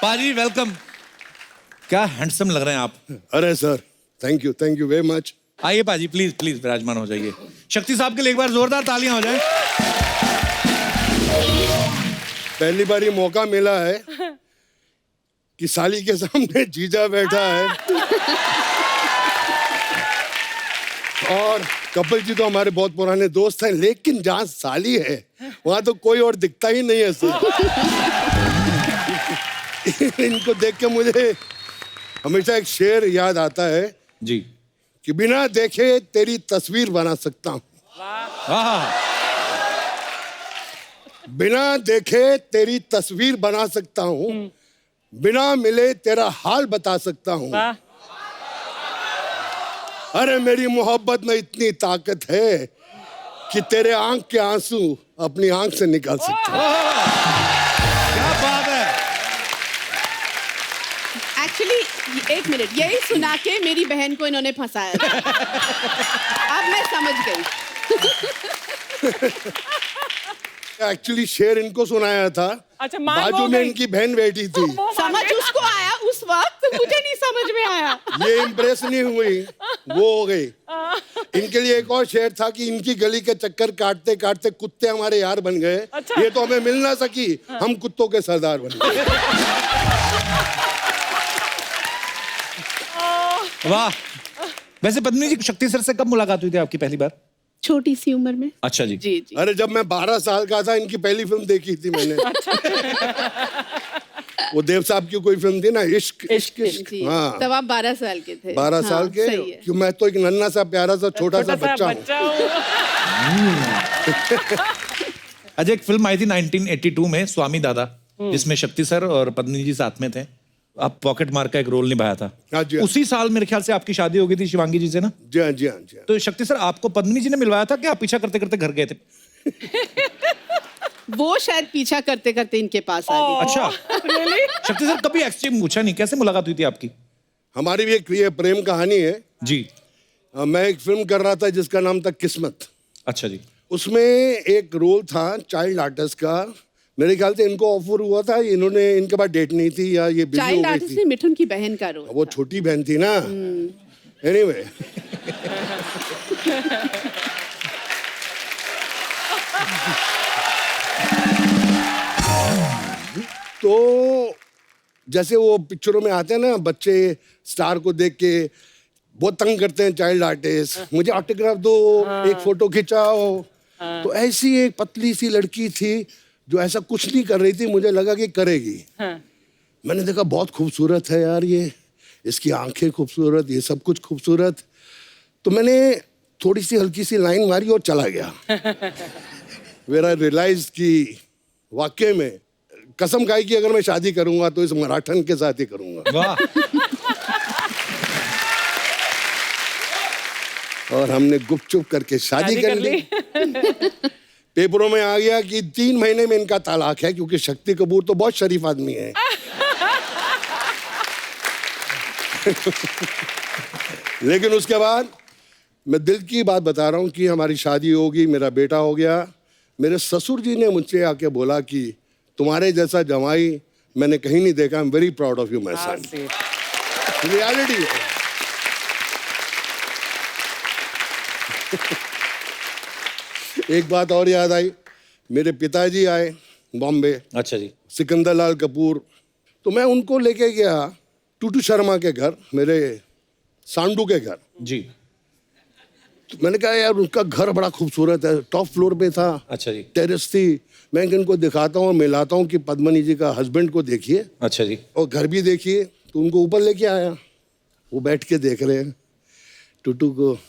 पाजी वेलकम। क्या हैंडसम लग रहे हैं आप। अरे sir thank you very much. आइए पाजी, प्लीज प्लीज विराजमान हो जाइए। शक्ति साहब के लिए एक बार जोरदार तालियां हो जाए। पहली बार ये मौका मिला है कि साली के सामने जीजा बैठा है। और कपिल जी तो हमारे बहुत पुराने दोस्त हैं, लेकिन जहाँ साली है वहां तो कोई और दिखता ही नहीं है सर। इनको देख के मुझे हमेशा एक शेर याद आता है जी कि बिना देखे तेरी तस्वीर बना सकता हूँ, बिना देखे तेरी तस्वीर बना सकता हूँ, बिना मिले तेरा हाल बता सकता हूँ। अरे मेरी मोहब्बत में इतनी ताकत है कि तेरे आंख के आंसू अपनी आंख से निकाल सकता हूँ। क्या बात है। एक्चुअली एक मिनट, यही सुना के मेरी बहन को इन्होंने फंसाया था। अब मैं समझ गई। एक्चुअली शेर इनको सुनाया था। अच्छा, बाजू में इनकी बहन बैठी थी। समझ उसको आया उस वक्त, मुझे नहीं समझ में आया। ये इम्प्रेस नहीं हुई, वो हो गई। इनके लिए एक और शेर था कि इनकी गली के चक्कर काटते काटते कुत्ते हमारे यार बन गए। अच्छा। ये तो हमें मिल ना सकी, हम कुत्तों के सरदार बन गए। वाह। वैसे पद्मिनी जी, शक्ति सर से कब मुलाकात हुई थी आपकी पहली बार। छोटी सी उम्र में। अच्छा जी। जी जी। अरे जब मैं 12 साल का था इनकी पहली फिल्म देखी थी मैंने। वो देव साहब की कोई फिल्म थी ना, इश्क इश्क इश्क। जी। हाँ, तब आप 12 साल के थे। 12 साल के। सही है। क्यों, मैं तो एक नन्हा सा प्यारा सा छोटा सा बच्चा हूँ। अच्छा, एक फिल्म आई थी 1982 में, स्वामी दादा, जिसमें शक्ति सर और पद्मिनी जी साथ में थे। आप पॉकेट मार का एक रोल निभाया था। हाँ जी, हाँ। उसी साल मेरे ख्याल से आपकी शादी हो गई थी शिवांगी जी से ना। जी हाँ जी हाँ जी हाँ। तो शक्ति सर आपको पद्मिनी जी ने मिलवाया था कि आप पीछा करते करते घर गए थे। वो शायद पीछा करते करते इनके पास आ गई। अच्छा। शक्ति सर कभी एक्सचेंज पूछा नहीं, कैसे मुलाकात हुई थी आपकी। हमारी भी एक ये प्रेम कहानी है जी। मैं एक फिल्म कर रहा था जिसका नाम था किस्मत। अच्छा जी। उसमें एक रोल था चाइल्ड आर्टिस्ट का। मेरे ख्याल से इनको ऑफर हुआ था, इन्होंने, इनके पास डेट नहीं थी या ये बिजी हो चाइल्ड गई आर्टिस्ट थी। में मिठुन की बहन का रोल। वो छोटी बहन थी ना। एनीवे तो जैसे वो पिक्चरों में आते हैं ना, बच्चे स्टार को देख के बहुत तंग करते हैं चाइल्ड आर्टिस्ट, मुझे ऑटोग्राफ दो, एक फोटो खिंचाओ। तो ऐसी एक पतली सी लड़की थी जो ऐसा कुछ नहीं कर रही थी, मुझे लगा कि करेगी। मैंने देखा बहुत खूबसूरत है यार ये, इसकी आंखें खूबसूरत, ये सब कुछ खूबसूरत। तो मैंने थोड़ी सी हल्की सी लाइन मारी और चला गया। फिर आई रियलाइज कि वाकई में कसम खाई कि अगर मैं शादी करूंगा तो इस मराठन के साथ ही करूंगा। वाह। और हमने गुपचुप करके शादी कर ली। पेपरों में आ गया कि 3 महीने में इनका तलाक है, क्योंकि शक्ति कपूर तो बहुत शरीफ आदमी है। लेकिन उसके बाद मैं दिल की बात बता रहा हूँ कि हमारी शादी होगी, मेरा बेटा हो गया। मेरे ससुर जी ने मुझसे आके बोला कि तुम्हारे जैसा जमाई मैंने कहीं नहीं देखा। I am very proud of you my son. Reality है। एक बात और याद आई, मेरे पिताजी आए बॉम्बे। अच्छा जी। सिकंदर लाल कपूर। तो मैं उनको लेके गया टूटू शर्मा के घर, मेरे सांडू के घर। जी। तो मैंने कहा यार उनका घर बड़ा खूबसूरत है, टॉप फ्लोर पे था। अच्छा जी। टेरेस थी। मैं इनको दिखाता हूँ, मिलाता हूँ कि पद्मनी जी का हस्बैंड को देखिए अच्छा जी। और घर भी देखिए। तो उनको ऊपर लेके आया, वो बैठ के देख रहे हैं टूटू को।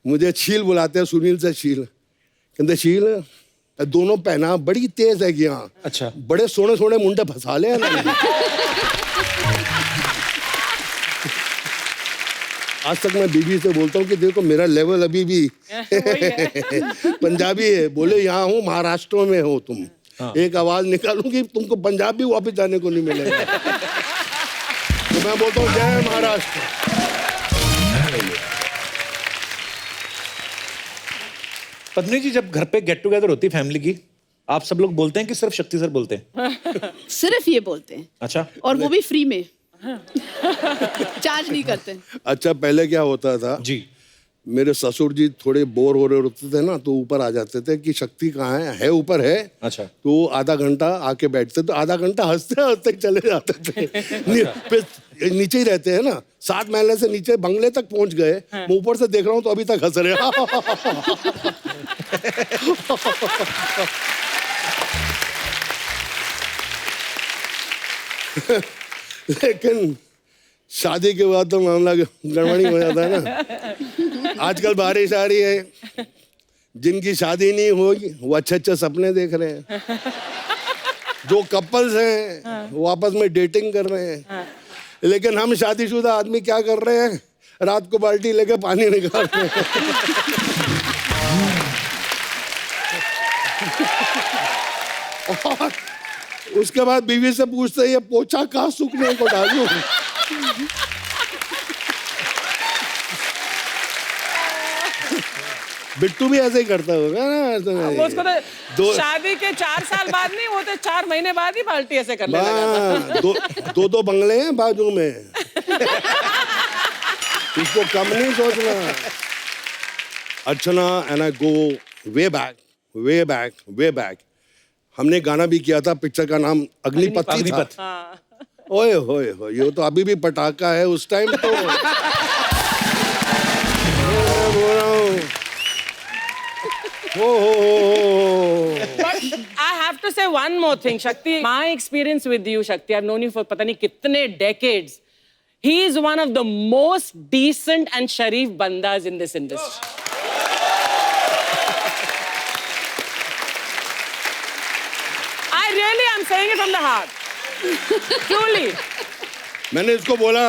मुझे शील बुलाते हैं, सुनील से शील। कहते शील दोनों पहना बड़ी तेज है यहाँ। अच्छा। बड़े सोने सोने मुंडे फंसा ले ना। आज तक मैं बीबी से बोलता हूँ कि देखो मेरा लेवल अभी भी पंजाबी है। बोले यहाँ हूँ, महाराष्ट्र में हो तुम। हाँ। एक आवाज निकालूंगी तुमको पंजाबी वापस जाने को नहीं मिलेगा। तो मैं बोलता हूँ जय महाराष्ट्र। पद्मिनी जी, जब घर पे गेट टुगेदर होती है फैमिली की, आप सब लोग बोलते हैं कि सिर्फ शक्ति सर बोलते हैं? सिर्फ ये बोलते हैं, अच्छा। और वो भी फ्री में। चार्ज नहीं करते। अच्छा, पहले क्या होता था जी। मेरे ससुर जी थोड़े बोर हो रहे होते थे ना, तो ऊपर आ जाते थे कि शक्ति कहाँ है ऊपर है। अच्छा। तो आधा घंटा आके बैठते, तो आधा घंटा हंसते हंसते चले जाते थे। फिर नीचे ही रहते हैं ना, 7 महले से नीचे बंगले तक पहुंच गए। मैं ऊपर से देख रहा हूँ तो अभी तक हंस रहे लेकिन शादी के बाद तो मामला गड़बड़ी हो जाता है ना। आजकल बारिश आ रही है, जिनकी शादी नहीं होगी वो अच्छे अच्छे सपने देख रहे हैं। जो कपल्स हैं वो आपस में डेटिंग कर रहे हैं। लेकिन हम शादीशुदा आदमी क्या कर रहे हैं? रात को बाल्टी लेके पानी निकाल रहे हैं। और उसके बाद बीवी से पूछते हैं, ये पोछा कहाँ सूखने को डालूं? बिट्टू भी ऐसे ही करता होगा ना। वो उसको तो शादी के 4 साल बाद नहीं, वो तो 4 महीने बाद ही बाल्टी ऐसे करने लगा था। दो बंगले हैं बाजू में। इसको कम नहीं सोचना। Archana and I go way back. हमने गाना भी किया था, पिक्चर का नाम अग्निपथ था। ओए होए हो, ये तो अभी भी पटाखा है। उस टाइम तो But I have to say one more thing, Shakti. My experience with you, Shakti, I've known you for पता नहीं कितने decades. He is one of the most decent and sharif bandas in this industry. I really am saying it from the heart. Truly. मैंने इसको बोला,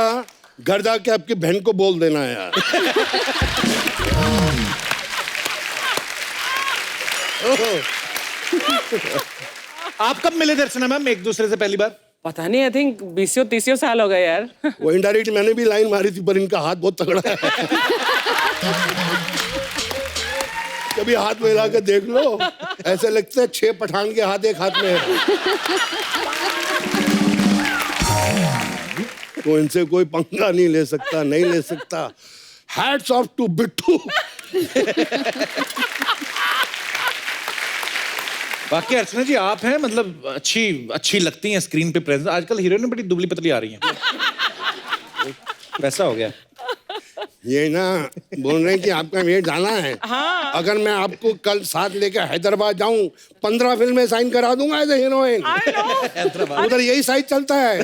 घर जाके आपकी बहन को बोल देना है यार। आप कब मिले थे अर्चना मैम एक दूसरे से पहली बार? पता नहीं, I think 20-30 साल हो गए यार। वो इनडायरेक्ट मैंने भी लाइन मारी थी, पर इनका हाथ बहुत तगड़ा है। कभी हाथ में हिला के देख लो, ऐसे लगता है 6 पठान के हाथ एक हाथ में है। तो इनसे कोई पंगा नहीं ले सकता, नहीं ले सकता। Hats off to Bittu. बाकी अर्चना जी, आप हैं मतलब अच्छी लगती हैं स्क्रीन पे प्रेजेंस। आजकल हीरोइन बड़ी दुबली पतली आ रही हैं। वैसा हो गया। ये ना बोल रहे हैं कि आपका वेट जाना है। हाँ। अगर मैं आपको कल साथ लेकर हैदराबाद जाऊं, 15 फिल्में साइन करा दूंगा एज ए हीरोइन। उधर यही साइज चलता है।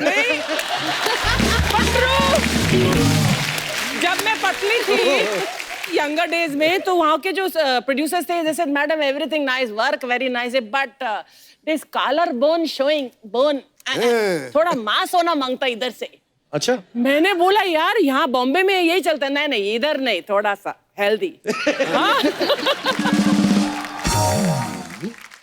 जब मैं पतली थी यंगर डेज में, तो वहाँ के जो प्रोड्यूसर्स थे, जैसे madam everything nice, work very nice, but this collar bone showing bone, थोड़ा मांस होना मांगता इधर से। अच्छा। मैंने बोला यार यहाँ बॉम्बे में यही चलता है। नहीं इधर नहीं, थोड़ा सा हेल्दी।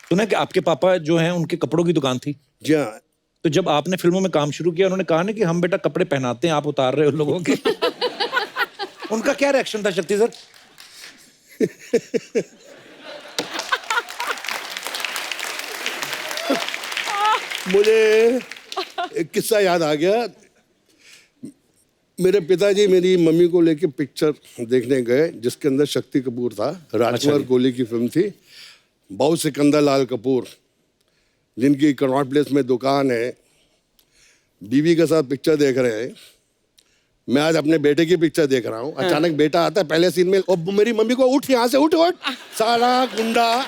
सुना कि आपके पापा जो हैं उनके कपड़ों की दुकान थी। जी हाँ। तो जब आपने फिल्मों में काम शुरू किया, उन्होंने कहा ना कि हम बेटा कपड़े पहनाते हैं, आप उतार रहे हो लोगों के। उनका क्या रिएक्शन था शक्ति सर? मुझे एक किस्सा याद आ गया। मेरे पिताजी मेरी मम्मी को लेके पिक्चर देखने गए, जिसके अंदर शक्ति कपूर था। राजकुमार कोहली की फिल्म थी। बाऊ सिकंदर लाल कपूर, जिनकी कनॉट प्लेस में दुकान है, बीवी के साथ पिक्चर देख रहे हैं। मैं आज अपने बेटे की पिक्चर देख रहा हूँ। अचानक बेटा आता है पहले सीन में, और मेरी मम्मी को, उठ यहाँ से, उठ साला गुंडा।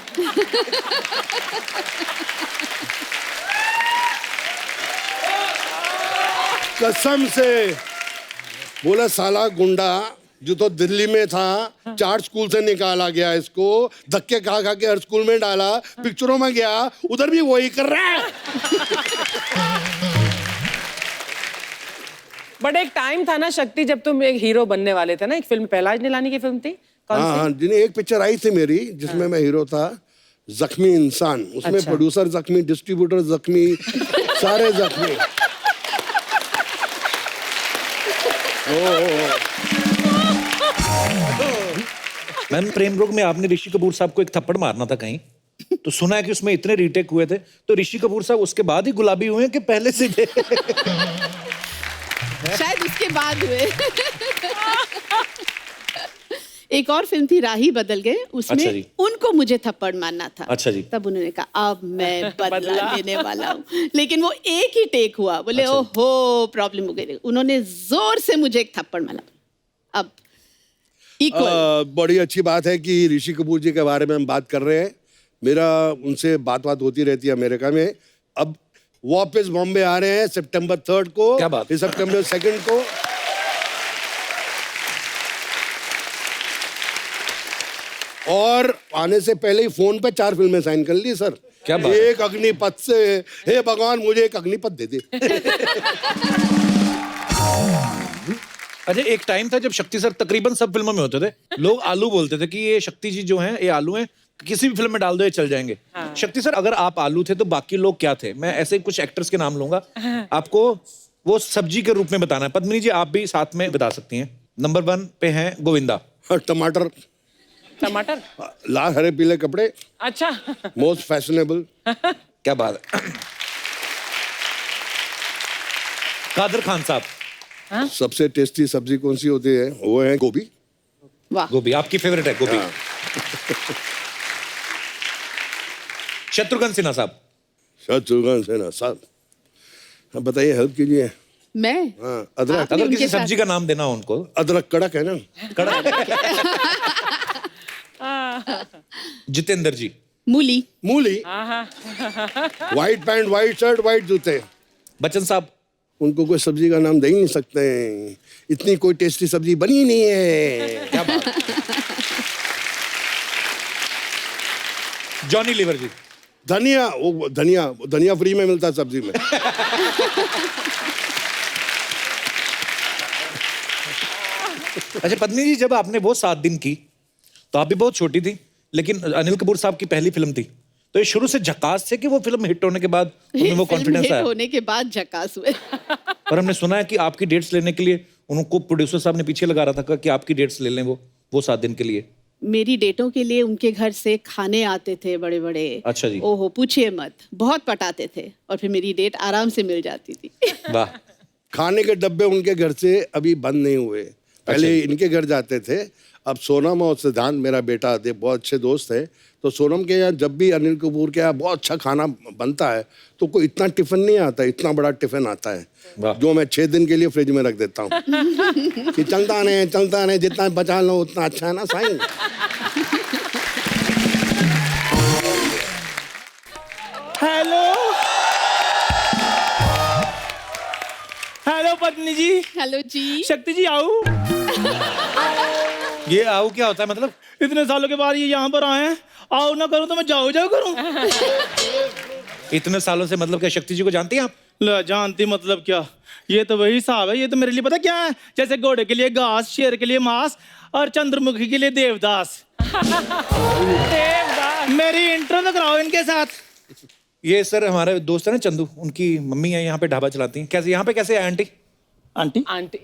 कसम से बोला, साला गुंडा जो तो दिल्ली में था, 4 स्कूल से निकाला गया, इसको धक्के खा खा के हर स्कूल में डाला, पिक्चरों में गया, उधर भी वही कर रहा है। बट एक टाइम था ना शक्ति, जब तुम एक हीरो बनने वाले थे ना, एक फिल्म पहलाज निलानी की फिल्म थी। हाँ, जिन्हें एक पिक्चर आई थी मेरी, जिसमें मैं हीरो था, जख्मी इंसान। उसमें प्रोड्यूसर जख्मी, डिस्ट्रीब्यूटर जख्मी, सारे जख्मी। मैम प्रेम रोग में आपने ऋषि कपूर साहब को एक थप्पड़ मारना था कहीं, तो सुना है कि उसमें इतने रीटेक हुए थे, तो ऋषि कपूर साहब उसके बाद ही गुलाबी हुए कि पहले से? शायद उसके बाद हुए। एक और फिल्म थी राही बदल गए, उसमें अच्छा जी। उनको मुझे थप्पड़ मारना था। अच्छा जी। तब उन्होंने कहा अब मैं बदला लेने वाला हूँ, लेकिन वो एक ही टेक हुआ। बोले अच्छा। ओहो प्रॉब्लम हो गई। उन्होंने जोर से मुझे एक थप्पड़ मारा। अब इक्वल। बड़ी अच्छी बात है कि ऋषि कपूर जी के बारे में हम बात कर रहे हैं। मेरा उनसे बात होती रहती है अमेरिका में। अब वापस बॉम्बे आ रहे हैं सितंबर 3 को। क्या बात? फिर सितंबर 2 को। और आने से पहले ही फोन पे 4 फिल्में साइन कर ली सर। क्या बात है? एक अग्निपथ से, हे भगवान मुझे एक अग्निपथ दे दे। अच्छा, एक टाइम था जब शक्ति सर तकरीबन सब फिल्मों में होते थे। लोग आलू बोलते थे कि ये शक्ति जी जो हैं ये आलू हैं, किसी भी फिल्म में डाल दो ये चल जाएंगे। शक्ति सर अगर आप आलू थे तो बाकी लोग क्या थे? मैं ऐसे कुछ एक्टर्स के नाम लूंगा, आपको वो सब्जी के रूप में बताना है। पद्मिनी जी आप भी साथ में बता सकती हैं। नंबर 1 पे हैं गोविंदा। टमाटर, टमाटर, लाल हरे पीले कपड़े, अच्छा। Most fashionable. क्या बात है। कादर खान साहब। सबसे टेस्टी सब्जी कौन सी होती है? वो है गोभी। वाह। गोभी आपकी फेवरेट है? गोभी। शत्रुघ्न सिन्हा साहब। शत्रुघ्न सिन्हा साहब, हाँ बताइए, हेल्प कीजिए। मैं हाँ, अदरक। आपने अगर उनके किसी साथ- सब्जी का नाम देना हो उनको। अदरक कड़क है ना। जितेंद्र जी। मूली। मूली। White pant, white shirt, white जूते। बच्चन साहब। उनको कोई सब्जी का नाम दे ही नहीं सकते। इतनी कोई टेस्टी सब्जी बनी ही नहीं है। क्या बात। जॉनी लीवर जी। धनिया, वो धनिया फ्री में मिलता है सब्जी में। अच्छा पत्नी जी, जब आपने वो 7 दिन की तो आप भी बहुत छोटी थी, लेकिन अनिल कपूर साहब की पहली फिल्म थी, तो ये शुरू से झकास थे कि वो फिल्म हिट होने के बाद उनमें वो फिल्म कॉन्फिडेंस हिट आया? होने के बाद झकास हुए। पर हमने सुना है कि आपकी डेट्स लेने के लिए उनको प्रोड्यूसर साहब ने पीछे लगा रहा था कि आपकी डेट्स ले लें वो 7 दिन के लिए। मेरी डेटों के लिए उनके घर से खाने आते थे बड़े बड़े। अच्छा जी। ओहो पूछिए मत, बहुत पटाते थे और फिर मेरी डेट आराम से मिल जाती थी। वाह। खाने के डब्बे उनके घर से अभी बंद नहीं हुए। पहले इनके घर जाते थे। अब सोनम और सिद्धांत, मेरा बेटा, बहुत अच्छे दोस्त है। तो सोनम के यहाँ जब भी अनिल कपूर के यहाँ बहुत अच्छा खाना बनता है तो कोई इतना टिफिन नहीं आता, इतना बड़ा टिफिन आता है जो मैं 6 दिन के लिए फ्रिज में रख देता हूँ। कि चलता नहीं, जितना बचा लो उतना अच्छा है ना साईं। हेलो पत्नी जी। हेलो जी। शक्ति जी आओ। ये आओ क्या होता है मतलब? इतने सालों के बाद ये यहाँ पर आए हैं, आओ ना करूं तो मैं जाओ करूं। इतने सालों से मतलब क्या शक्ति जी को जानती हैं आप? ला जानती मतलब क्या, ये तो वही हिसाब है। ये तो मेरे लिए पता क्या है, जैसे घोड़े के लिए घास, शेर के लिए मांस और चंद्रमुखी के लिए देवदास। मेरी इंट्रो तो कराओ इनके साथ। ये सर हमारे दोस्त है ना चंदू, उनकी मम्मी है, यहाँ पे ढाबा चलाती हैं। कैसे यहाँ पे कैसे आए आंटी? Aunty aunty.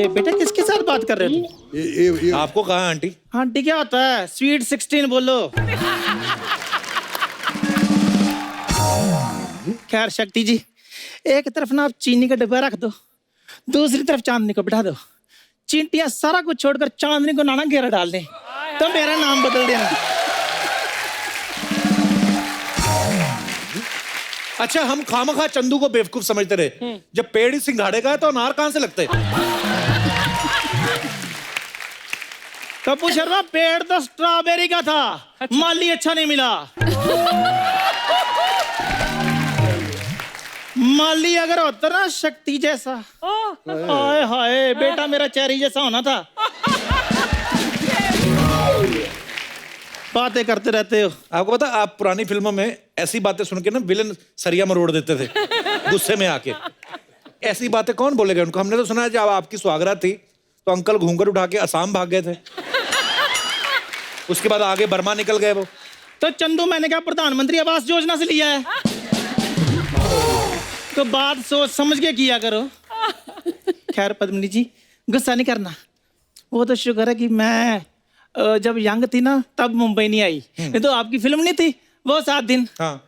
बेटा किसके साथ बात कर रहे हो? ये आपको कहा है आंटी? आंटी क्या होता है? स्वीट 16 बोलो। खैर शक्ति जी, एक तरफ ना आप चीनी का डब्बा रख दो, दूसरी तरफ चांदनी को बिठा दो। चींटियां सारा कुछ छोड़कर चांदनी को नाना घेरा डाल दें तो मेरा नाम बदल देना। अच्छा, हम खामखा चंदू को बेवकूफ समझते रहे। जब पेड़ ही सिंघाड़े का है तो अनार कहां से लगते? कपूर शर्मा, पेड़ तो स्ट्रॉबेरी का था, माली अच्छा नहीं मिला। माली अगर होता ना शक्ति जैसा, हाय हाय बेटा मेरा चेरी जैसा होना था। बातें करते रहते हो। आपको पता, आप पुरानी फिल्मों में ऐसी बातें सुन के ना विलन सरिया मरोड़ देते थे गुस्से में आके। ऐसी बातें कौन बोलेगा उनको? हमने तो सुना है जब आपकी सुहागरात थी तो अंकल घूंघट उठा के असम भाग गए थे, उसके बाद आगे बर्मा निकल गए वो। तो चंदू मैंने कहा प्रधानमंत्री आवास योजना से लिया है, तो बात सोच समझ के किया करो। खैर पद्मिनी जी, गुस्सा नहीं करना। वो तो शुक्र है कि मैं जब यंग थी ना तब मुंबई नहीं आई, नहीं तो आपकी फिल्म नहीं थी वो 7 दिन, हाँ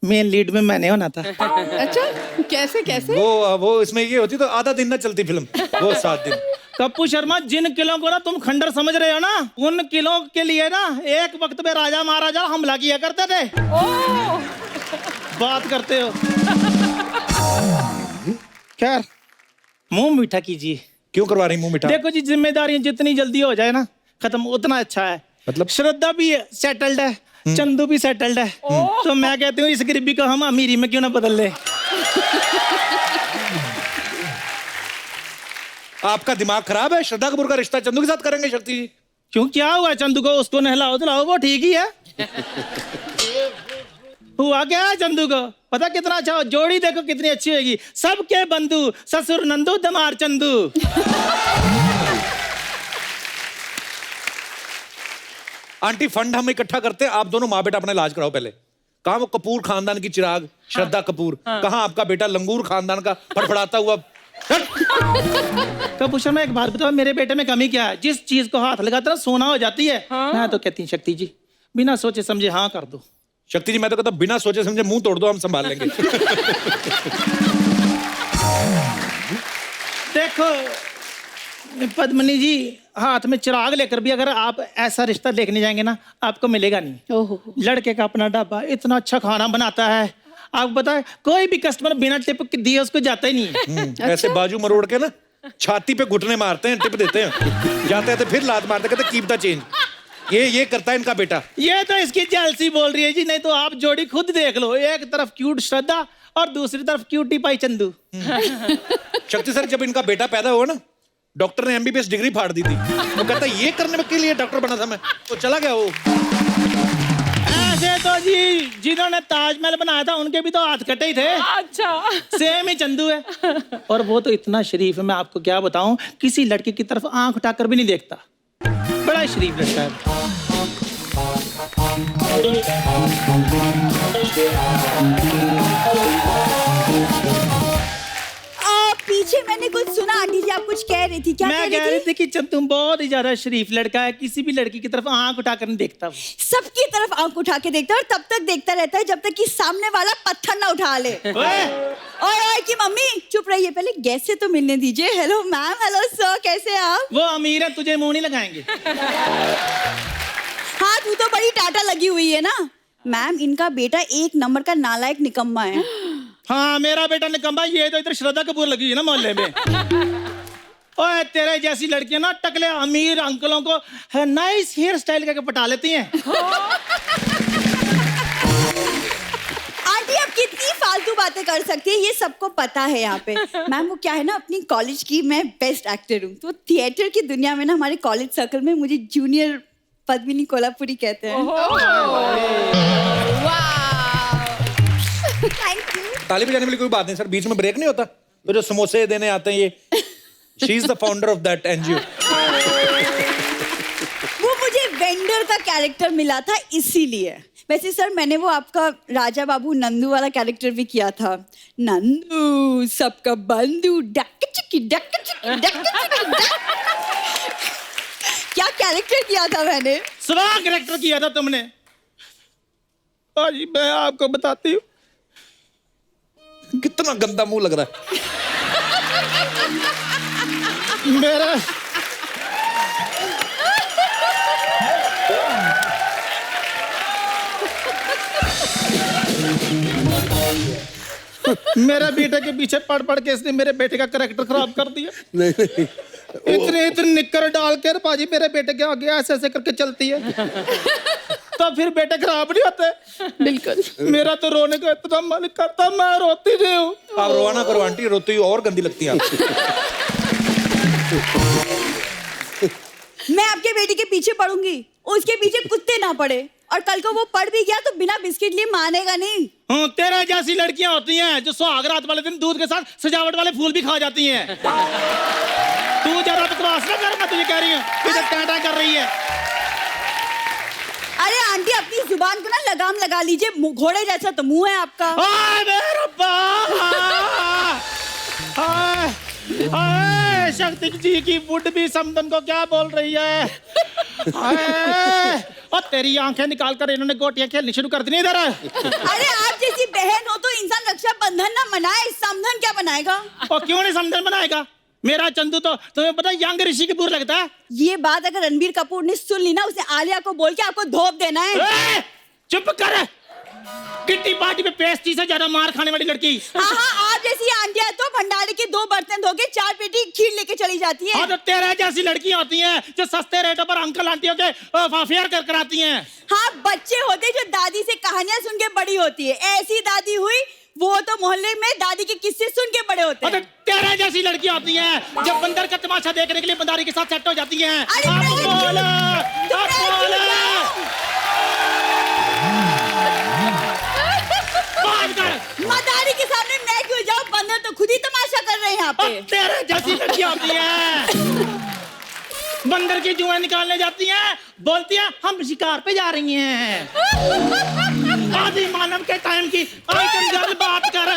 मेन लीड में मैंने होना था। अच्छा, कैसे कैसे? वो इसमें ये होती तो आधा दिन ना चलती फिल्म, वो 7 दिन। कप्पू शर्मा, जिन किलों को ना तुम खंडर समझ रहे हो ना, उन किलों के लिए ना एक वक्त में राजा महाराजा हमला किया करते थे। बात करते हो। खैर, मुंह मीठा कीजिए। क्यों करवा रही मुंह मीठा? देखो जी, जिम्मेदारियां जितनी जल्दी हो जाए ना खत्म उतना अच्छा है। मतलब? श्रद्धा भी सेटल्ड है, चंदू भी सेटल्ड है, तो मैं कहती हूँ इस गरीबी को हम अमीरी में क्यों ना बदल ले। आपका दिमाग खराब है? श्रद्धा कपूर का रिश्ता चंदू के साथ करेंगे शक्ति जी? क्यों, क्या हुआ चंदू को? उसको नहलाओ धुलाओ, वो ठीक ही है। हुआ क्या है चंदू को? पता कितना अच्छा हो, जोड़ी देखो कितनी अच्छी होगी। सबके बंधु, ससुर नंदू दमार चंदू। आंटी, फंड हम इकट्ठा करते हैं, आप दोनों माँ बेटा अपना इलाज कराओ पहले। कहाँ वो कपूर खानदान की चिराग श्रद्धा कपूर, कहाँ आपका बेटा लंगूर खानदान का फड़फड़ाता हुआ? तो पूछा, मैं एक बात बताओ, मेरे बेटे में कमी क्या है? जिस चीज को हाथ लगाता है सोना हो जाती है। मैं तो कहती हूँ शक्ति जी बिना सोचे समझे हाँ कर दो। शक्ति जी, मैं तो कहता बिना सोचे समझे मुंह तोड़ दो, हम संभाल लेंगे। देखो पद्मनी जी, हाथ में चिराग लेकर भी अगर आप ऐसा रिश्ता देखने जाएंगे ना, आपको मिलेगा नहीं। ओहो, लड़के का अपना ढाबा, इतना अच्छा खाना बनाता है, आप बताए कोई भी कस्टमर बिना टिप दिए उसको जाता ही नहीं है। ऐसे बाजू मरोड़ के ना छाती पे घुटने मारते हैं, टिप देते हैं, जाते हैं फिर लात मारते, कहते कीप द चेंज। ये करता है इनका बेटा। ये तो इसकी जेलसी बोल रही है जी, नहीं तो आप जोड़ी खुद देख लो, एक तरफ क्यूट श्रद्धा और दूसरी तरफ क्यूटी पाई चंदू। शक्ति सर, जब इनका बेटा पैदा हुआ ना, डॉक्टर ने MBBS डिग्री फाड़ दी थी। वो कहता है ये करने के लिए डॉक्टर बना था मैं, तो चला गया वो। ऐसे तो जी जिन्होंने ताजमहल बनाया था उनके भी तो हाथ कटे ही थे। अच्छा, सेम ही चंदू है। और वो तो इतना शरीफ है, मैं आपको क्या बताऊं, किसी लड़के की तरफ आंख उठाकर भी नहीं देखता, बड़ा शरीफ लड़का है। पीछे मैंने कुछ सुना, आंटी जी आप कुछ कह रही थी, क्या मैं कह रही थी कि चंदू बहुत ही ज्यादा शरीफ लड़का है, किसी भी लड़की की तरफ आंख उठाकर नहीं देखता वो। सबकी तरफ आंख उठा के देखता है और तब तक देखता रहता है जब तक कि सामने वाला पत्थर ना उठा ले। ओए की मम्मी चुप रहिए, पहले गैस से तो मिलने दीजिए। हेलो मैम, हेलो सर, कैसे हैं आप? वो अमीर है, तुझे मुंह नहीं लगाएंगे। हाँ, तू तो बड़ी टाटा लगी हुई है ना। मैम, इनका बेटा एक नंबर का नालायक निकम्मा है। हाँ, मेरा बेटा निकम्मा, ये तो इधर श्रद्धा कपूर लगी है ना मोहल्ले में। ओए, तेरे जैसी लड़कियां ना टकले अमीर अंकलों को नाइस हेयर स्टाइल करके पटा लेती हैं। आंटी आप कितनी फालतू बातें कर सकती है, ये सबको पता है यहाँ पे। मैम, वो क्या है ना, अपनी कॉलेज की मैं बेस्ट एक्टर हूँ, तो थिएटर की दुनिया में ना हमारे कॉलेज सर्कल में मुझे जूनियर पद्मिनी कोल्हापुरी कहते हैं। Thank you. ताली बजाने वाली कोई बात नहीं सर, बीच में ब्रेक नहीं होता? तो जो समोसे देने आते हैं ये, she is the founder of that NGO। वो मुझे वेंडर का कैरेक्टर मिला था इसीलिए। वैसे सर, मैंने वो आपका राजा बाबू नंदू वाला कैरेक्टर भी किया था। नंदू सबका बंधु, डक चिकी डक चिकी डक चिकी डक। क्या कैरेक्टर किया था मैंने? स्वाग कैरेक्टर किया था तुमने। और मैं आपको बताती हूँ, कितना गंदा मुंह लग रहा है मेरा मेरे बेटे के पीछे पढ़ पढ़ के इसने मेरे बेटे का कैरेक्टर खराब कर दिया। नहीं नहीं, इतनी निक्कर डाल के पाजी मेरे बेटे के आगे ऐसे ऐसे करके चलती है, तो फिर बेटे खराब नहीं होते। बिल्कुल। मेरा तो रोने का इतना मन करता, मैं रोती नहीं हूँ। आप रोवाना करो आंटी, रोती हुई और गंदी लगती है आप। मैं आपके बेटी के पीछे पढ़ूंगी, उसके पीछे कुत्ते ना पड़े, और कल को वो पढ़ भी गया तो बिना बिस्किट लिए मानेगा नहीं। हाँ, तेरे जैसी लड़कियां होती हैं जो सुहाग रात वाले दिन दूध के साथ सजावट वाले फूल भी खा जाती हैं। तू ज्यादा बकवास ना कर, मैं तुझे कह रही हूँ, तुझे टाटा कर रही है। अरे आंटी, अपनी जुबान को ना लगाम लगा लीजिए, घोड़े जैसा तो मुंह है आपका। शक्ति जी की वुड भी समदन को क्या बोल रही है? और तेरी आंखें निकाल कर इन्होंने गोटियां खेलनी शुरू कर दी इधर। अरे आप जैसी बहन हो तो इंसान रक्षाबंधन ना मनाए, समधन क्या बनाएगा? और क्यों नहीं समधन बनाएगा? मेरा चंदू तो तुम्हें पता है यंग ऋषि कपूर लगता है। ये बात अगर रणबीर कपूर ने सुन ली ना, उसे आलिया को बोल के आपको धोप देना है। चुप कर। किट्टी पार्टी में पेस्ट्री से ज्यादा मार खाने वाली लड़की। हाँ, आप जैसी आंटियां तो भंडारे के 2 बर्तन धो के 4 पेटी खीर लेके चली जाती है। हाँ, तो तेरे जैसी लड़कियां होती हैं जो सस्ते रेटों पर अंकल आंटियों के फेयर कर कराती हैं। हाँ, बच्चे होते जो दादी से कहानियां सुन के बड़ी होती है। ऐसी दादी हुई वो तो मोहल्ले में दादी के किस्से सुन के बड़े होते हैं। तो तेरे जैसी लड़कियां होती हैं जब बंदर का तमाशा देखने के लिए बंदारी के साथ सेट हो जाती हैं। मदारी के सामने मैं क्यों जाऊं? बंदर तो खुद ही तमाशा कर रहे हैं यहाँ पे। तेरे जैसी लड़कियां होती हैं बंदर की जुएं निकालने जाती हैं, बोलती हैं हम शिकार पे जा रही हैं। आदि मानव के टाइम की आइटम बात कर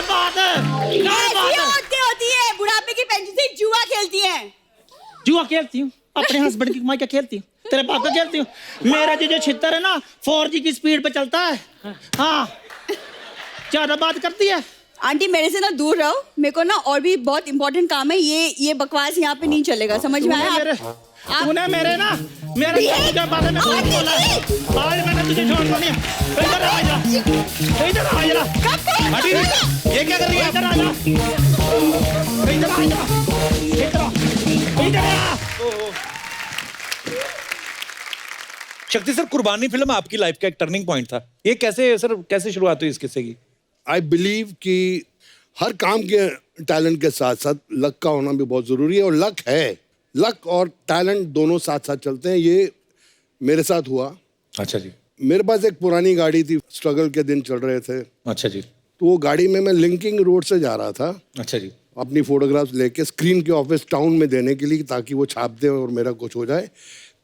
बात। ऐसी औरतें होती है बुढ़ापे की पेंशन से जुआ खेलती हैं। जुआ खेलती हूँ? अपने हस्बैंड की कमाई का खेलती हूँ? तेरे बाप का खेलती हूँ? मेरा जो छितर है ना 4G की स्पीड पे चलता है। हाँ, ज्यादा बात करती है। आंटी मेरे से ना दूर रहो, मेरे को ना और भी बहुत इंपॉर्टेंट काम है। ये बकवास यहाँ पे नहीं चलेगा, समझ में आया? तूने मेरे बारे में कुछ बोला है। आज मैंने तुझे छोड़ना नहीं। इधर आ जा, इधर आ जा। ये क्या कर रही है? इधर आ जा, इधर आ जा, इधर आ। शक्ति सर, कुर्बानी फिल्म आपकी लाइफ का एक टर्निंग पॉइंट था। ये कैसे शुरुआत हुई इस किस्से की? आई बिलीव कि हर काम के टैलेंट के साथ साथ लक का होना भी बहुत जरूरी है, और लक है। लक और टैलेंट दोनों साथ साथ चलते हैं। ये मेरे साथ हुआ। अच्छा जी। मेरे पास एक पुरानी गाड़ी थी, स्ट्रगल के दिन चल रहे थे। अच्छा जी। तो वो गाड़ी में मैं लिंकिंग रोड से जा रहा था। अच्छा जी। अपनी फोटोग्राफ्स लेके स्क्रीन के ऑफिस टाउन में देने के लिए, ताकि वो छाप दे और मेरा कुछ हो जाए।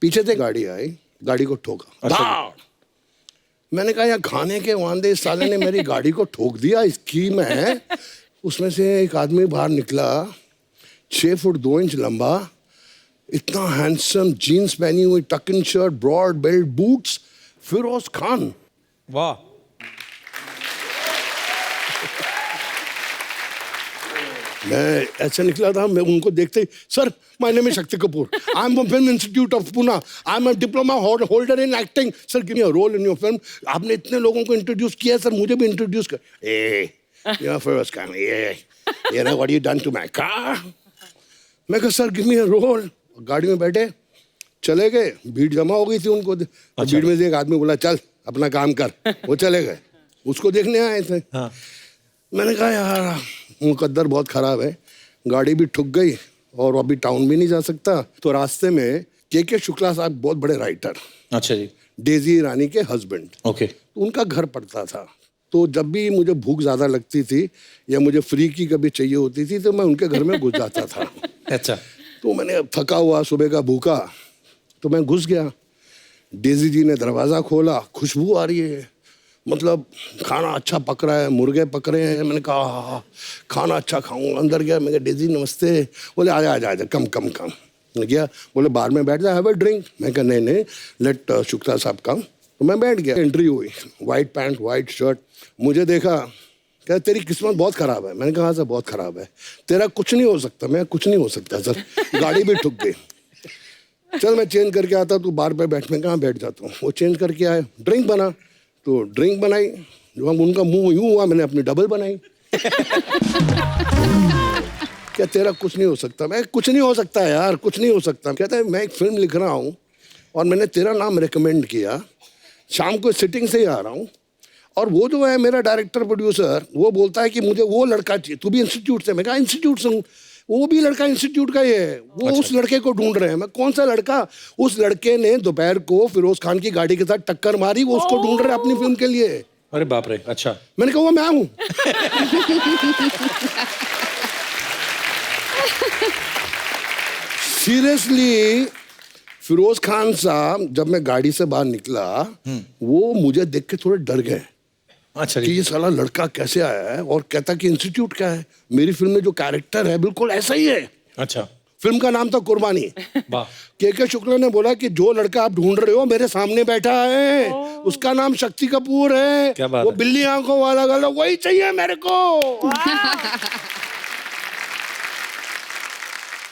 पीछे से गाड़ी आई, गाड़ी को ठोका। अच्छा। मैंने कहा यार खाने के वांदे इस साले ने मेरी गाड़ी को ठोक दिया। इसकी मैं उसमें से एक आदमी बाहर निकला, 6 फुट 2 इंच लंबा, इतना हैंडसम, जीन्स पहनी हुई, tuck in shirt, broad belt, boots, Feroz Khan. वाह। मैं ऐसे निकला था, मैं उनको देखते ही, sir my name is Shakti Kapoor, I am from film institute of Pune, I am a diploma holder in acting, sir give me a role in your film. आपने इतने लोगों को इंट्रोड्यूस किया, सर मुझे भी इंट्रोड्यूस कर। ये फिरोज खान, ये ना what you done to my car. मैं कहा sir give me a role. गाड़ी में बैठे चले गए, भीड़ जमा हो गई थी उनको। भीड़ में से एक आदमी बोला चल अपना काम कर, वो चले गए। उसको देखने आए थे। हाँ। मैंने कहा यार मुकद्दर बहुत खराब है, गाड़ी भी ठुक गई और अभी टाउन भी नहीं जा सकता। तो रास्ते में के शुक्ला साहब बहुत बड़े राइटर, अच्छा जी, डेजी ईरानी के हस्बैंड, ओके, तो उनका घर पड़ता था। तो जब भी मुझे भूख ज़्यादा लगती थी या मुझे फ्री की कभी चाहिए होती थी तो मैं उनके घर में घुस जाता था। अच्छा। तो मैंने थका हुआ, सुबह का भूखा, तो मैं घुस गया। डेजी जी ने दरवाज़ा खोला, खुशबू आ रही है, मतलब खाना अच्छा पक रहा है, मुर्गे पक रहे हैं। मैंने कहा हाँ, खाना अच्छा खाऊंगा। अंदर गया, मैं कहा डेजी नमस्ते। बोले आजा आजा आजा, कम कम कम। मैं गया, बोले बाहर में बैठ जा, हैव अ ड्रिंक। मैं कहा नहीं नहीं, लेट शुक्ला साहब कम। तो मैं बैठ गया। एंट्री हुई, वाइट पैंट वाइट शर्ट। मुझे देखा, क्या तेरी किस्मत बहुत ख़राब है। मैंने कहा सर बहुत ख़राब है, तेरा कुछ नहीं हो सकता। मैं कुछ नहीं हो सकता सर, गाड़ी भी ठुक गई। चल मैं चेंज करके आता, तू बार पे बैठ। मैं कहाँ बैठ जाता हूँ। वो चेंज करके आए, ड्रिंक बना, तो ड्रिंक बनाई। जो हम उनका मुंह यूं हुआ, मैंने अपनी डबल बनाई। क्या तेरा कुछ नहीं हो सकता। मैं कुछ नहीं हो सकता यार, कुछ नहीं हो सकता। कहता है मैं एक फिल्म लिख रहा हूँ और मैंने तेरा नाम रिकमेंड किया, शाम को सिटिंग से ही आ रहा हूँ, और वो जो है मेरा डायरेक्टर प्रोड्यूसर, वो बोलता है कि मुझे वो लड़का चाहिए। तू भी इंस्टीट्यूट से? मैं कहा इंस्टीट्यूट से हूँ। वो भी लड़का इंस्टीट्यूट का ही है। वो अच्छा। उस लड़के को ढूंढ रहे हैं। मैं कौन सा लड़का? उस लड़के ने दोपहर को फिरोज खान की गाड़ी के साथ टक्कर मारी, वो उसको ढूंढ रहे हैं अपनी फिल्म के लिए। अरे बाप रे। अच्छा। मैंने कहा वो मैं हूँ। सीरियसली फिरोज खान साहब जब मैं गाड़ी से बाहर निकला, वो मुझे देख के थोड़े डर गए अच्छा कि जी। ये साला लड़का कैसे आया है, और कहता कि इंस्टीट्यूट का है। मेरी फिल्म में जो कैरेक्टर है बिल्कुल ऐसा ही है। अच्छा, फिल्म का नाम था कुर्बानी। वाह, के शुक्ला ने बोला कि जो लड़का आप ढूंढ रहे हो मेरे सामने बैठा है, उसका नाम शक्ति कपूर है। क्या बात वो है। बिल्ली आंखों वाला गला वही चाहिए मेरे को।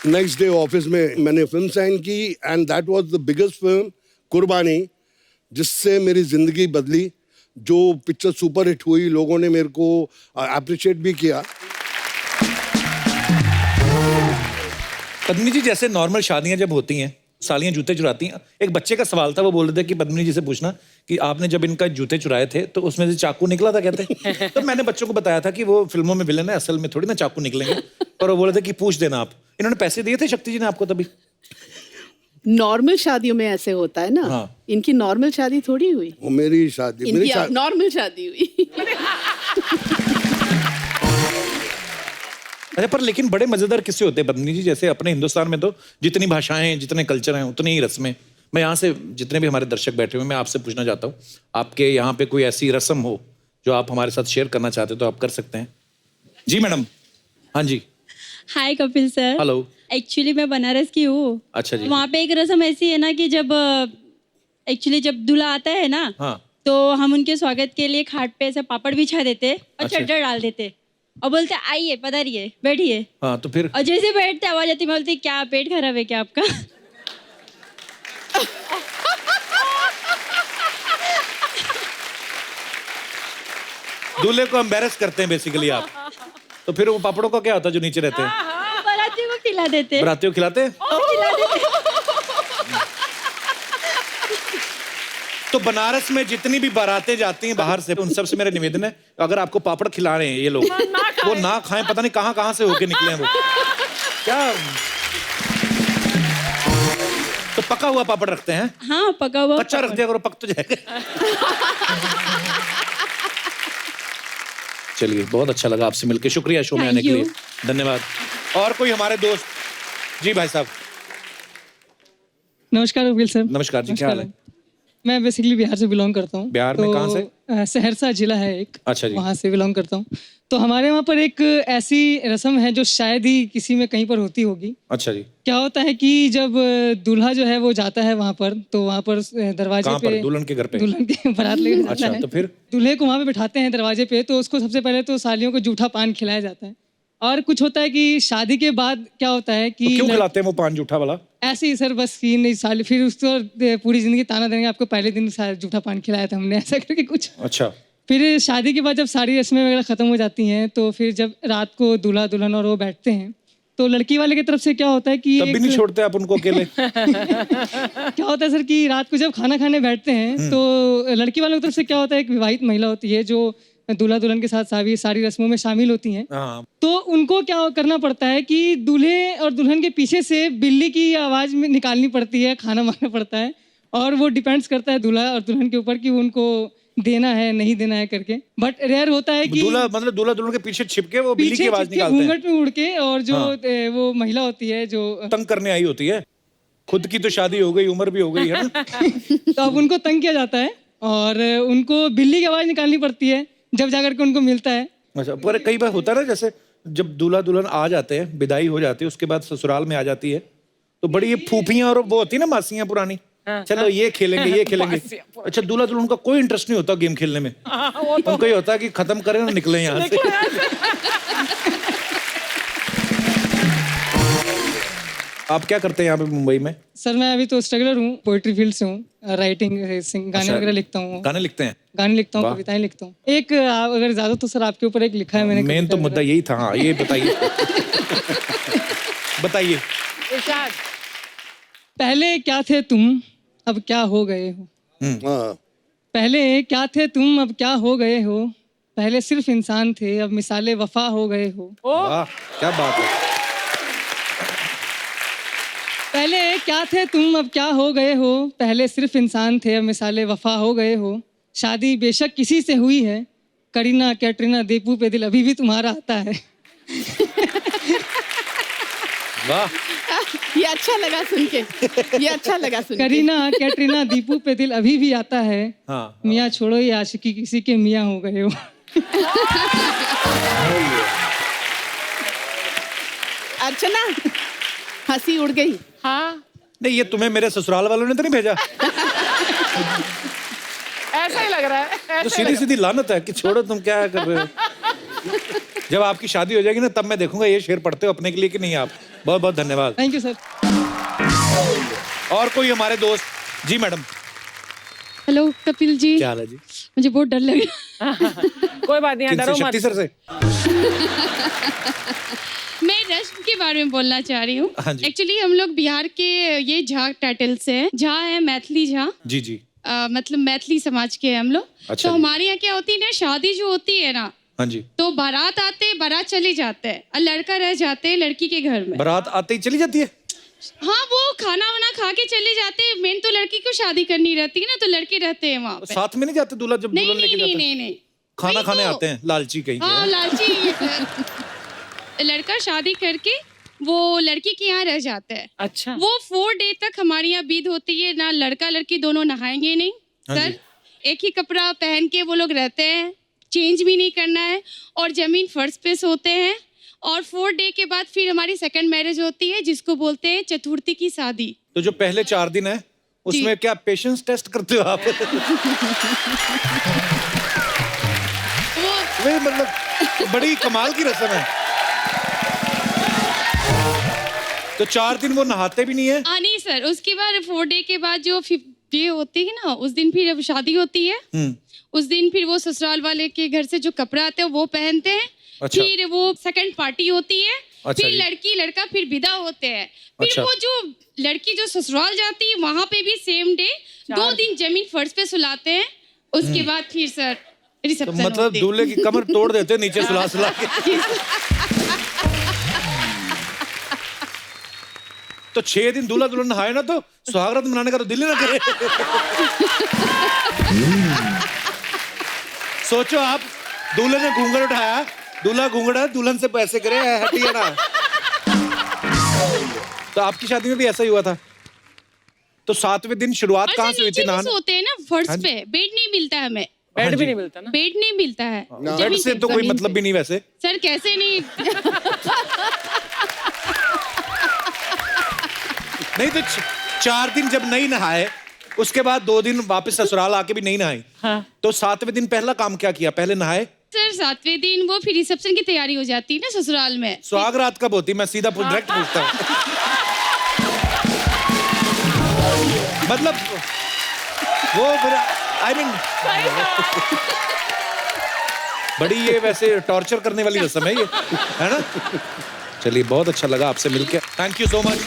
नेक्स्ट डे ऑफिस में मैंने फिल्म साइन की and that was the biggest film कुर्बानी, जिससे मेरी जिंदगी बदली। जो पिक्चर सुपर हिट हुई, लोगों ने मेरे को अप्रिशिएट भी किया। पद्मिनी जी, जैसे नॉर्मल शादियां जब होती हैं, सालियां जूते चुराती हैं, एक बच्चे का सवाल था, वो बोल रहे थे कि पद्मिनी जी से पूछना कि आपने जब इनका जूते चुराए थे तो उसमें से चाकू निकला था कहते। तो मैंने बच्चों को बताया था कि वो फिल्मों में विलन है, असल में थोड़ी ना चाकू निकलेंगे। पर वो बोले थे कि पूछ देना आप। इन्होंने पैसे दिए थे शक्ति जी ने आपको तभी? नॉर्मल शादियों में ऐसे होता है ना। हाँ। इनकी नॉर्मल शादी थोड़ी हुई, वो मेरी शादी, मेरी इनकी शादी नॉर्मल शादी हुई। अरे पर लेकिन बड़े मजेदार किस्से होते हैं पद्मिनी जी। जैसे अपने हिंदुस्तान में तो जितनी भाषाएं हैं, जितने कल्चर हैं, उतनी ही रस्में। मैं यहाँ से जितने भी हमारे दर्शक बैठे हुए, मैं आपसे पूछना चाहता हूँ, आपके यहाँ पे कोई ऐसी रस्म हो जो आप हमारे साथ शेयर करना चाहते हो तो आप कर सकते हैं। जी मैडम। हाँ जी। हाय कपिल सर। हेलो। एक्चुअली मैं बनारस की हूँ। अच्छा जी। वहाँ पे एक रस्म ऐसी है ना कि जब जब दूल्हा आता है ना, हाँ। तो हम उनके स्वागत के लिए खाट पे ऐसे पापड़ बिछा देते और अच्छा। चद्दर डाल देते और बोलते आइए पधारिए बैठिए। हाँ तो फिर? और जैसे बैठते आवाज आती, मैं बोलती क्या पेट खराब है क्या आपका? दूल्हे को एम्बेरस करते हैं बेसिकली आप। तो फिर वो पापड़ों का क्या होता है जो नीचे रहते हैं? बारातियों को खिला देते। बरातियों को खिलाते हैं? खिला देते। तो बनारस में जितनी भी बारातें जाती हैं बाहर से, उन सब से मेरा निवेदन है, अगर आपको पापड़ खिला रहे हैं ये लोग, वो ना खाएं। पता नहीं कहाँ कहाँ से होके निकले हैं वो। क्या तो पका हुआ पापड़ रखते हैं? हाँ पका हुआ। कच्चा रख दिया करो, पक तो जाएगा। चलिए, बहुत अच्छा लगा आपसे मिलकर। शुक्रिया शो में आने के लिए, धन्यवाद। और कोई हमारे दोस्त? जी भाई साहब। नमस्कार कपिल सर। नमस्कार जी, क्या हाल है? मैं बेसिकली बिहार से बिलोंग करता हूँ। बिहार में कहाँ से? सहरसा जिला है एक। अच्छा जी। वहाँ से बिलोंग करता हूँ। तो हमारे वहाँ पर एक ऐसी रस्म है जो शायद ही किसी में कहीं पर होती होगी। अच्छा जी। क्या होता है कि जब दूल्हा जो है वो जाता है वहाँ पर, तो वहाँ पर दरवाजे कहाँ पे पर? दुल्हन के घर पे? दुल्हन के बारात लेकर जाता अच्छा, है। तो फिर? दूल्हे को वहाँ पे बिठाते हैं दरवाजे पे, तो उसको सबसे पहले तो सालियों को जूठा पान खिलाया जाता है। और कुछ होता है कि शादी के बाद क्या होता है कि तो क्यों खिलाते हैं वो पान जूठा वाला? ऐसे ही सर, बस कि नहीं साल फिर उसको पूरी जिंदगी ताना देंगे आपको पहले दिन जूठा पान खिलाया था हमने, ऐसा करके कुछ। अच्छा। फिर शादी के बाद जब सारी रस्में वगैरह खत्म हो जाती हैं, तो फिर जब रात को दूल्हा दुल्हन और वो बैठते हैं, तो लड़की वाले की तरफ से क्या होता है कि तब भी नहीं छोड़ते आप उनको अकेले? क्या होता है सर कि रात को जब खाना खाने बैठते हैं, तो लड़की वालों की तरफ से क्या होता है, एक विवाहित महिला होती है जो दूल्हा दुल्हन के साथ सारी रस्मों में शामिल होती हैं। हाँ। तो उनको क्या करना पड़ता है कि दूल्हे और दुल्हन के पीछे से बिल्ली की आवाज में निकालनी पड़ती है, खाना मांगना पड़ता है। और वो डिपेंड्स करता है दूल्हा और दुल्हन के ऊपर कि उनको देना है नहीं देना है करके। बट रेयर होता है कि दूल्हा मतलब दूल्हा दुल्हन के पीछे छिपके वो बिल्ली की आवाज निकालते हैं, घूंघट में उड़ के। और जो हाँ। वो महिला होती है जो तंग करने आई होती है, खुद की तो शादी हो गई, उम्र भी हो गई है ना। तो अब उनको तंग किया जाता है और उनको बिल्ली की आवाज निकालनी पड़ती है जब जाकर के उनको मिलता है। अच्छा, पर कई बार होता है ना, जैसे जब दूल्हा दुल्हन आ जाते हैं, विदाई हो जाती है, उसके बाद ससुराल में आ जाती है, तो बड़ी ये फूफियां और वो होती है ना मासियां पुरानी, चलो ये खेलेंगे ये खेलेंगे। अच्छा, दूल्हा दुल्हन का कोई इंटरेस्ट नहीं होता गेम खेलने में, उनको ये होता है कि खत्म करें और निकले यहाँ से। आप क्या करते हैं यहाँ पे मुंबई में? सर मैं अभी तो स्ट्रगलर हूँ, पोएट्री फील्ड से हूँ, राइटिंग गाने वगैरह लिखता हूँ। गाने लिखते हैं? गाने लिखता हूँ, कविताएं लिखता हूँ। एक अगर ज्यादा तो सर आपके ऊपर एक लिखा है मैंने। मेन तो मुद्दा यही था। हाँ, ये बताइए। बताइए। पहले क्या थे तुम अब क्या हो गए हो, हाँ। पहले क्या थे तुम अब क्या हो गए हो, पहले सिर्फ इंसान थे अब मिसाले वफा हो गए हो। वाह, क्या बात है। पहले क्या थे तुम अब क्या हो गए हो, पहले सिर्फ इंसान थे अब मिसाले वफा हो गए हो। शादी बेशक किसी से हुई है, करीना कैटरीना दीपू पे दिल अभी भी तुम्हारा आता है। वाह, ये अच्छा लगा सुन के, ये अच्छा लगा सुन के। करीना कैटरीना दीपू पे दिल अभी भी आता है। हाँ। मियाँ छोड़ो ये आशिकी किसी के मियाँ हो गए हो। अर्चना, हंसी उड़ गई। हाँ, नहीं, ये तुम्हें मेरे ससुराल वालों ने तो नहीं भेजा? ऐसा ही लग रहा है, तो ऐसा ही सीधी लग सीधी लानत है कि छोड़ो, तुम क्या कर रहे हो। जब आपकी शादी हो जाएगी ना, तब मैं देखूंगा ये शेर पढ़ते हो अपने के लिए कि नहीं आप। बहुत बहुत धन्यवाद। Thank you sir. और कोई हमारे दोस्त? जी मैडम, हेलो कपिल जी, क्या हाल है जी? मुझे बहुत डर लग रहा है। कोई बात नहीं, किनसे? डरो शक्ति मत। सर से? मैं रस्म के बारे में बोलना चाह रही हूँ। हाँ जी। एक्चुअली हम लोग बिहार के ये झा टाइटल से हैं। झा है मैथिली झा, जी जी। मतलब मैथिली समाज के हैं हम लोग। अच्छा तो जी। हमारे यहाँ क्या होती है ना, शादी जो होती है ना, हाँ जी। तो बारात आते, बारात चले जाते हैं और लड़का रह जाते हैं लड़की के घर में। बारात आते ही चली जाती है? हाँ, वो खाना वाना खा के चले जाते हैं। मेन तो लड़की को शादी करनी रहती है ना, तो लड़के रहते हैं वहाँ तो पे। साथ में नहीं जाते दूल्हा जब नहीं दुल्हन नहीं लेके नहीं जाता है? नहीं नहीं, खाना वही खाने तो। आते हैं, लालची कहीं के। हाँ, लालची। लड़का शादी करके वो लड़की के यहाँ रह जाता है। अच्छा, वो 4 डे तक हमारे यहाँ बीत होती है ना, लड़का लड़की दोनों नहाएंगे नहीं हाँ सर। जी। एक ही कपड़ा पहन के वो लोग रहते हैं, चेंज भी नहीं करना है, और जमीन फर्श पे सोते हैं। और 4 डे के बाद फिर हमारी सेकंड मैरिज होती है, जिसको बोलते हैं चतुर्थी की शादी। तो जो पहले 4 दिन है उसमें क्या पेशेंस टेस्ट करते हो आप? वो वे मतलब बड़ी कमाल की रस्म है। तो 4 दिन वो नहाते भी नहीं है? नहीं सर, उसके बाद 4 डे के बाद जो 5th डे होती है ना, उस दिन फिर अब शादी होती है। उस दिन फिर वो ससुराल वाले के घर से जो कपड़ा आते हैं वो पहनते हैं। अच्छा। फिर वो सेकंड पार्टी होती है। अच्छा फिर जी। लड़की लड़का फिर विदा होते हैं। फिर अच्छा। वो जो लड़की जो ससुराल जाती है वहां पे भी सेम डे 2 दिन जमीन फर्श पे सुलाते हैं। उसके बाद फिर सर तो रिसेप्शन मतलब होती है। दूल्हे की कमर तोड़ देते हैं नीचे सुला सुला के। तो 6 दिन दूल्हा दुल्हन नहाए ना तो सुहागरात मनाने का तो दिल ही ना करे। सोचो आप, दूल्हे ने घूंघट उठाया, दूल्हा घूंघट, दुल्हन से पैसे करे, हटिए ना। तो आपकी शादी में भी ऐसा ही हुआ था? तो 7वें दिन शुरुआत और कहाँ सर से हुई नीचे थी भी नहाने? सोते हैं ना फर्श हाँ जी। पे, बेड नहीं मिलता है हमें। बेड जी। भी नहीं मिलता ना। बेड नहीं मिलता है। बेड जमीन से पे, तो कोई जमीन मतलब पे। भी नहीं वैसे। सर कैसे नहीं। नहीं तो 4 दिन जब नहीं नहाए, उसके बाद 2 दिन वापस ससुराल आके भी नहीं नहाए, हाँ। तो 7वें दिन पहला काम क्या किया? पहले नहाए? सर 7वें दिन वो फिर रिसेप्शन की तैयारी हो जाती है ना ससुराल में। सुहाग रात कब होती? मैं सीधा डायरेक्ट पूछता हूँ। मतलब वो आई मीन बड़ी ये वैसे टॉर्चर करने वाली रस्म है ये, है ना? चलिए, बहुत अच्छा लगा आपसे मिलकर। Thank you so much.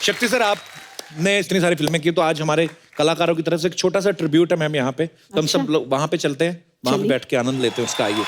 शक्ति सर, आपने इतनी सारी फिल्में की, तो आज हमारे कलाकारों की तरफ से एक छोटा सा ट्रिब्यूट है मैम यहाँ पे। तो हम सब लोग वहां पे चलते हैं, वहां पे बैठ के आनंद लेते हैं उसका। आइए।